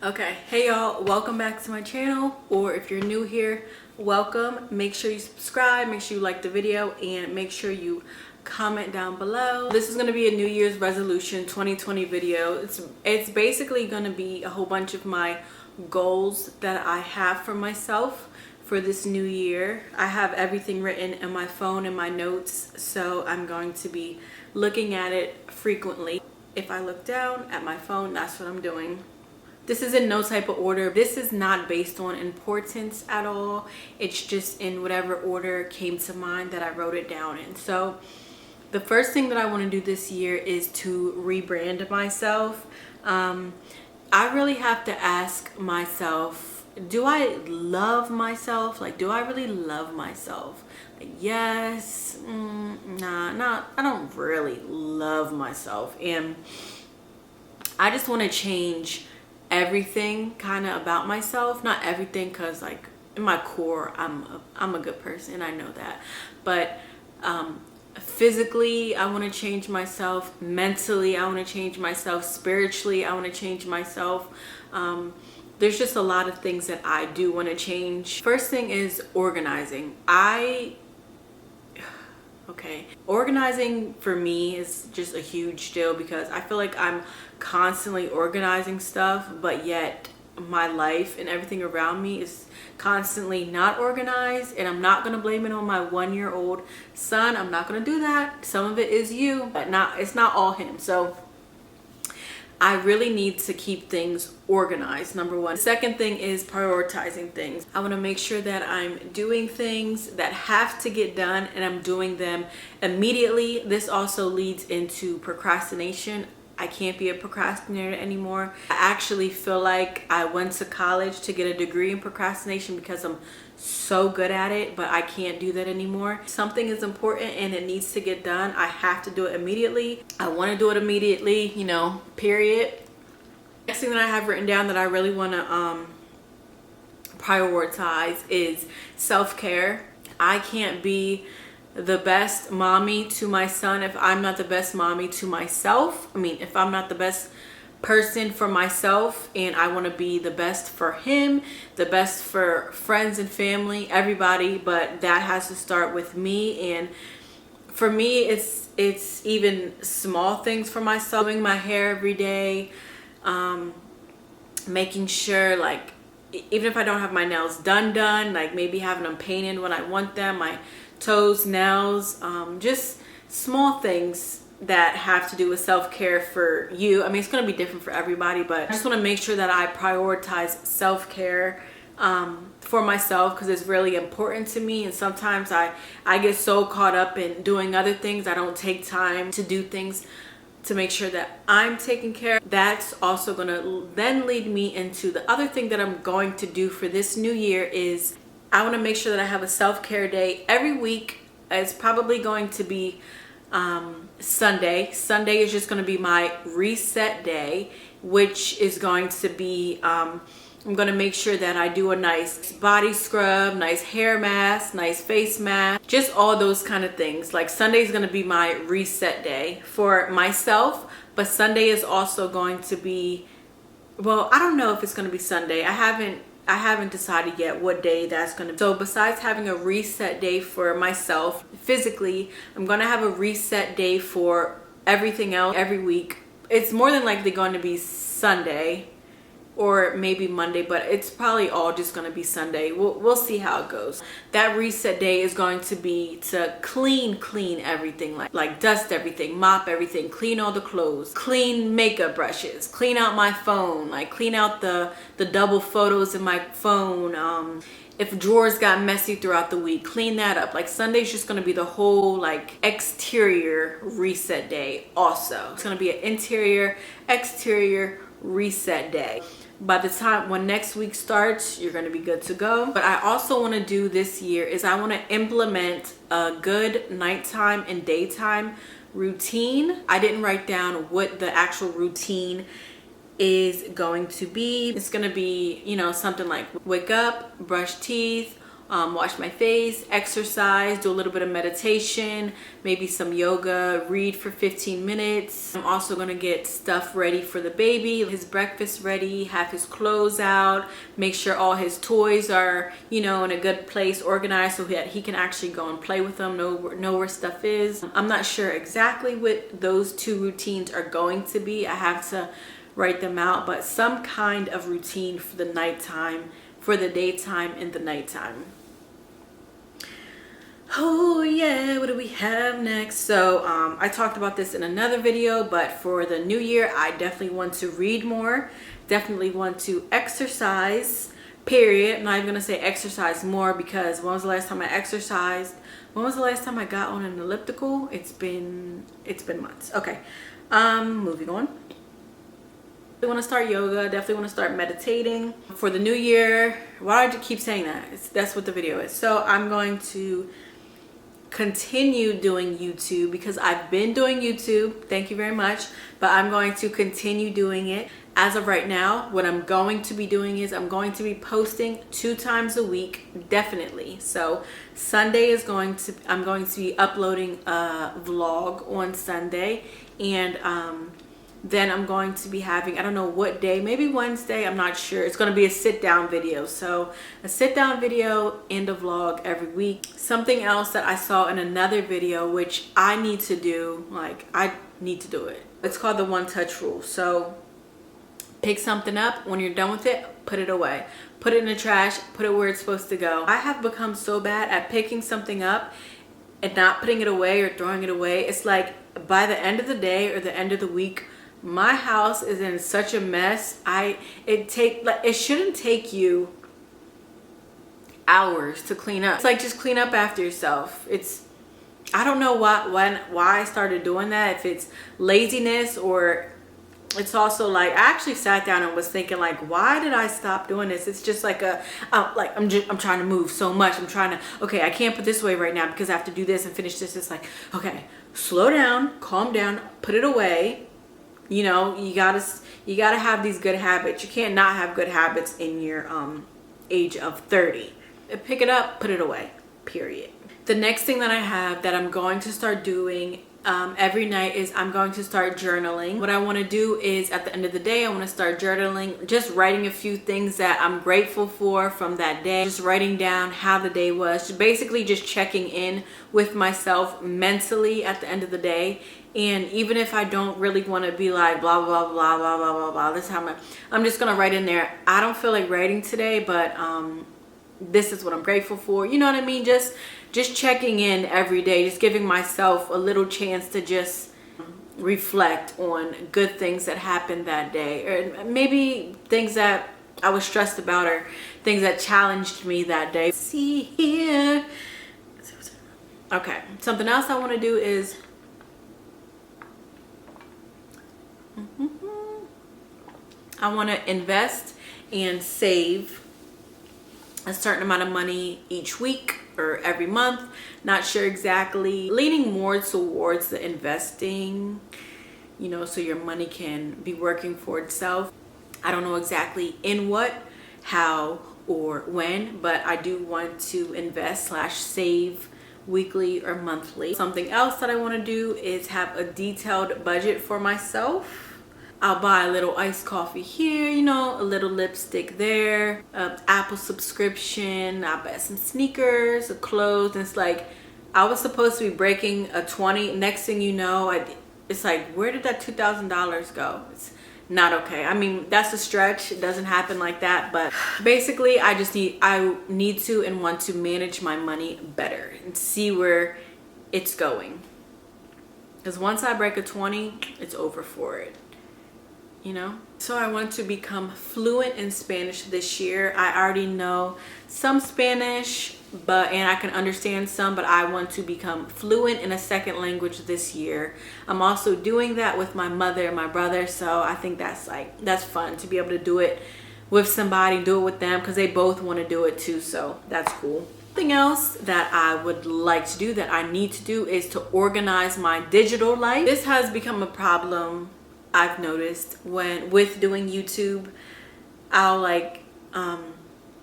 Okay, hey y'all, welcome back to my channel, or if you're new here, welcome. Make sure you subscribe, make sure you like the video, and make sure you comment down below. This is going to be a New Year's resolution 2020 video. It's basically going to be a whole bunch of my goals that I have for myself for this new year. I have everything written in my phone and my notes, so I'm going to be looking at it frequently. If I look down at my phone, that's what I'm doing. This is in no type of order. This is not based on importance at all. It's just in whatever order came to mind that I wrote it down in. So the first thing that I want to do this year is to rebrand myself. I really have to ask myself, do I love myself? Like, do I really love myself? Like, yes, nah, I don't really love myself. And I just want to change everything kind of about myself. Not everything, because like in my core I'm a good person, I know that, but physically I want to change myself, mentally I want to change myself, spiritually I want to change myself. There's just a lot of things that I do want to change. First thing is organizing. Organizing for me is just a huge deal, because I feel like I'm constantly organizing stuff, but yet my life and everything around me is constantly not organized. And I'm not going to blame it on my 1-year-old son. I'm not going to do that. Some of it is you, but it's not all him. So I really need to keep things organized, number one. The second thing is prioritizing things. I want to make sure that I'm doing things that have to get done and I'm doing them immediately. This also leads into procrastination. I can't be a procrastinator anymore. I actually feel like I went to college to get a degree in procrastination because I'm so good at it, but I can't do that anymore. Something is important and it needs to get done. I have to do it immediately. I want to do it immediately, period. Next thing that I have written down that I really want to prioritize is self-care. I can't be the best mommy to my son if I'm not the best mommy to myself. If I'm not the best person for myself, and I want to be the best for him, the best for friends and family, everybody, but that has to start with me. And for me, it's even small things for myself. Doing my hair every day, making sure, like, even if I don't have my nails done, like maybe having them painted when I want them, my toes, nails, just small things that have to do with self-care for you. It's going to be different for everybody, but I just want to make sure that I prioritize self-care for myself, because it's really important to me. And sometimes I get so caught up in doing other things, I don't take time to do things to make sure that I'm taken care of. That's also going to then lead me into the other thing that I'm going to do for this new year is I want to make sure that I have a self-care day every week. It's probably going to be Sunday. Sunday is just going to be my reset day, which is going to be, I'm going to make sure that I do a nice body scrub, nice hair mask, nice face mask, just all those kind of things. Like Sunday is going to be my reset day for myself, but Sunday is also going to be, well, I don't know if it's going to be Sunday. I haven't decided yet what day that's going to be. So besides having a reset day for myself physically, I'm going to have a reset day for everything else every week. It's more than likely going to be Sunday or maybe Monday, but it's probably all just going to be Sunday. We'll see how it goes. That reset day is going to be to clean everything, like dust everything, mop everything, clean all the clothes, clean makeup brushes, clean out my phone, like clean out the double photos in my phone. If drawers got messy throughout the week, clean that up. Like Sunday's just going to be the whole like exterior reset day also. It's going to be an interior, exterior reset day. By the time when next week starts, you're going to be good to go. But I also want to do this year is I want to implement a good nighttime and daytime routine. I didn't write down what the actual routine is going to be. It's going to be, something like wake up, brush teeth, wash my face, exercise, do a little bit of meditation, maybe some yoga, read for 15 minutes. I'm also gonna get stuff ready for the baby, his breakfast ready, have his clothes out, make sure all his toys are, you know, in a good place, organized, so that he can actually go and play with them, know where stuff is. I'm not sure exactly what those 2 routines are going to be. I have to write them out, but some kind of routine for the nighttime, for the daytime and the nighttime. Oh yeah, what do we have next? So I talked about this in another video, but for the new year, I definitely want to read more, definitely want to exercise, period. I'm not even gonna say exercise more, because when was the last time I exercised? When was the last time I got on an elliptical? It's been months. Okay, moving on. I want to start yoga, definitely want to start meditating. For the new year, why do I keep saying that? That's what the video is. So I'm going to continue doing YouTube, because I've been doing YouTube, thank you very much, but I'm going to continue doing it. As of right now, what I'm going to be doing is I'm going to be posting 2 times a week, definitely. So Sunday is I'm going to be uploading a vlog on Sunday, and then I'm going to be having, I don't know what day, maybe Wednesday, I'm not sure. It's going to be a sit down video. So a sit down video and a vlog every week. Something else that I saw in another video, which I need to do, like I need to do it. It's called the 1 touch rule. So pick something up, when you're done with it, put it away. Put it in the trash, put it where it's supposed to go. I have become so bad at picking something up and not putting it away or throwing it away. It's like by the end of the day or the end of the week, my house is in such a mess. It shouldn't take you hours to clean up. It's like, just clean up after yourself. I don't know why I started doing that, if it's laziness, or it's also like, I actually sat down and was thinking, like, why did I stop doing this? It's just like I'm trying to move so much. I'm trying to, okay, I can't put this away right now because I have to do this and finish this. It's like, okay, slow down, calm down, put it away. You know, you gotta have these good habits. You can't not have good habits in your age of 30. Pick it up, put it away, period. The next thing that I have that I'm going to start doing every night is I'm going to start journaling. What I want to do is, at the end of the day, I want to start journaling, just writing a few things that I'm grateful for from that day, just writing down how the day was, basically just checking in with myself mentally at the end of the day. And even if I don't really want to be like blah blah blah blah blah blah blah, this time I'm just gonna write in there, I don't feel like writing today, but this is what I'm grateful for. You know what I mean? Just checking in every day, just giving myself a little chance to just reflect on good things that happened that day, or maybe things that I was stressed about, or things that challenged me that day. See here. Okay, something else I want to do is I want to invest and save a certain amount of money each week or every month. Not sure exactly, leaning more towards the investing, you know, so your money can be working for itself. I don't know exactly in what, how, or when, but I do want to invest / save weekly or monthly. Something else that I want to do is have a detailed budget for myself. I'll buy a little iced coffee here, you know, a little lipstick there, Apple subscription, I'll buy some sneakers, a clothes. And it's like, I was supposed to be breaking a 20. Next thing you know, it's like, where did that $2,000 go? It's not okay. I mean, that's a stretch. It doesn't happen like that. But basically, I need to and want to manage my money better and see where it's going. Because once I break a 20, it's over for it. You know, so I want to become fluent in Spanish this year. I already know some Spanish, and I can understand some, but I want to become fluent in a second language this year. I'm also doing that with my mother and my brother, so I think that's fun to be able to do it with somebody, do it with them, because they both want to do it too, so that's cool. Something else that I would like to do, that I need to do, is to organize my digital life. This has become a problem I've noticed with doing YouTube. I'll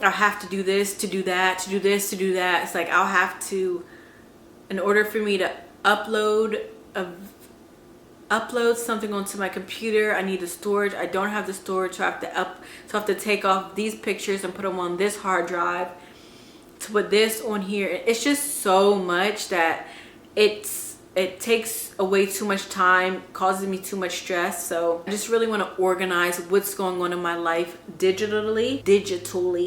I have to do this to do that, to do this to do that. It's like I'll have to, in order for me to upload something onto my computer, I need the storage. I don't have the storage, so I have to take off these pictures and put them on this hard drive to put this on here. It's just so much that it takes away too much time, causes me too much stress. So I just really want to organize what's going on in my life digitally.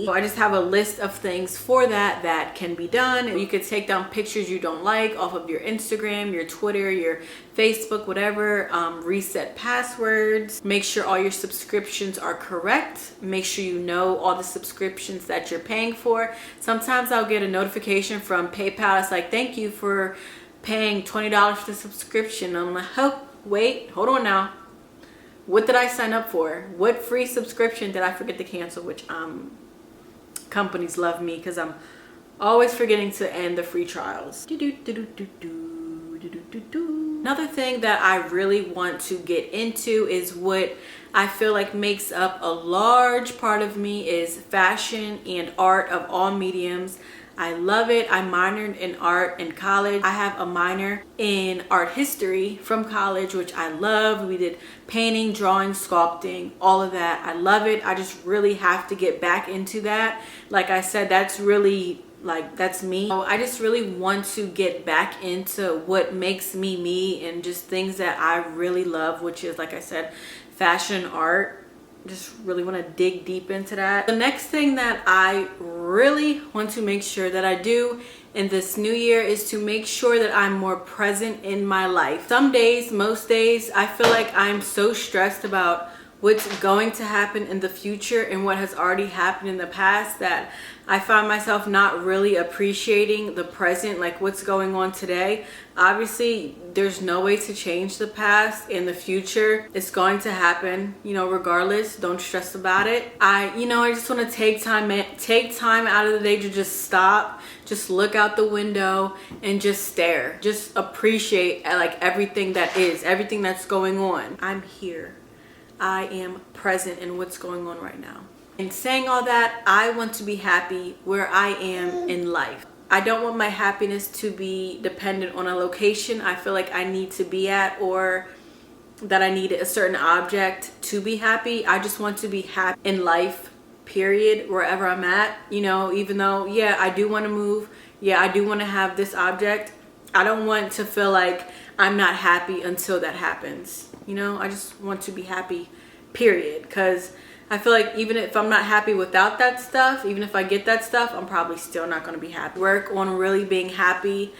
So I just have a list of things for that can be done. You could take down pictures you don't like off of your Instagram, your Twitter, your Facebook, whatever. Reset passwords. Make sure all your subscriptions are correct. Make sure you know all the subscriptions that you're paying for. Sometimes I'll get a notification from PayPal. It's like, thank you for paying $20 for the subscription. I'm like, oh, wait, hold on now. What did I sign up for? What free subscription did I forget to cancel? Which companies love me because I'm always forgetting to end the free trials. Another thing that I really want to get into is what I feel like makes up a large part of me is fashion and art of all mediums. I love it. I minored in art in college. I have a minor in art history from college, which I love. We did painting, drawing, sculpting, all of that. I love it. I just really have to get back into that. Like I said, that's really that's me. So I just really want to get back into what makes me me and just things that I really love, which is, like I said, fashion, art. Just really want to dig deep into that. The next thing that I really want to make sure that I do in this new year is to make sure that I'm more present in my life. Some days, most days, I feel like I'm so stressed about what's going to happen in the future and what has already happened in the past that I find myself not really appreciating the present, like what's going on today. Obviously, there's no way to change the past. In the future, it's going to happen, regardless. Don't stress about it. I just want to take time out of the day to just stop, just look out the window and just stare. Just appreciate everything that is, everything that's going on. I'm here. I am present in what's going on right now. In saying all that, I want to be happy where I am in life. I don't want my happiness to be dependent on a location I feel like I need to be at or that I need a certain object to be happy. I just want to be happy in life, period, wherever I'm at. Even though, yeah, I do want to move. Yeah, I do want to have this object. I don't want to feel like I'm not happy until that happens. I just want to be happy, period. Because I feel like even if I'm not happy without that stuff, even if I get that stuff, I'm probably still not going to be happy. Work on really being happy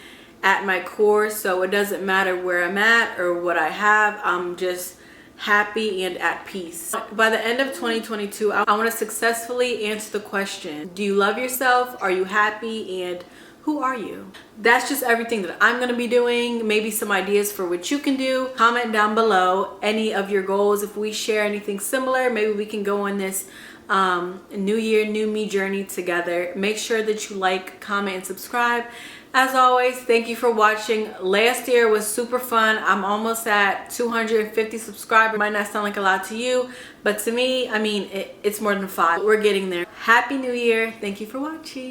at my core, so it doesn't matter where I'm at or what I have. I'm just happy and at peace. By the end of 2022, I want to successfully answer the question, do you love yourself? Are you happy? And who are you? That's just everything that I'm going to be doing. Maybe some ideas for what you can do. Comment down below any of your goals. If we share anything similar, maybe we can go on this new year, new me journey together. Make sure that you like, comment, and subscribe. As always, thank you for watching. Last year was super fun. I'm almost at 250 subscribers. Might not sound like a lot to you, but to me, it's more than 5. We're getting there. Happy New Year. Thank you for watching.